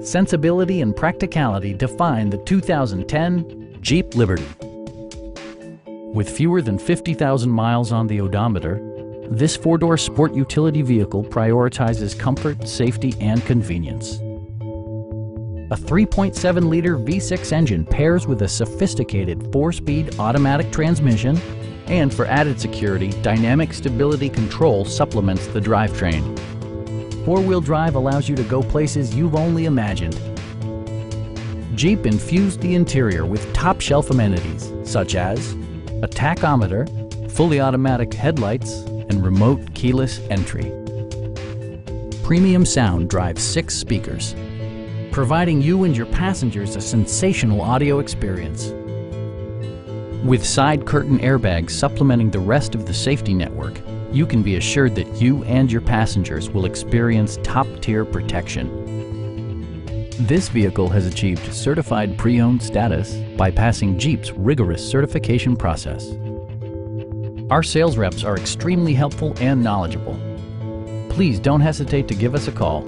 sensibility and practicality define the 2010 Jeep Liberty. With fewer than 50,000 miles on the odometer, this four-door sport utility vehicle prioritizes comfort, safety, and convenience. A 3.7-liter V6 engine pairs with a sophisticated four-speed automatic transmission, and for added security, dynamic stability control supplements the drivetrain. Four-wheel drive allows you to go places you've only imagined. Jeep infused the interior with top-shelf amenities such as a tachometer, fully automatic headlights, and remote keyless entry. Premium sound drives 6 speakers, providing you and your passengers a sensational audio experience. With side curtain airbags supplementing the rest of the safety network, you can be assured that you and your passengers will experience top-tier protection. This vehicle has achieved certified pre-owned status by passing Jeep's rigorous certification process. Our sales reps are extremely helpful and knowledgeable. Please don't hesitate to give us a call.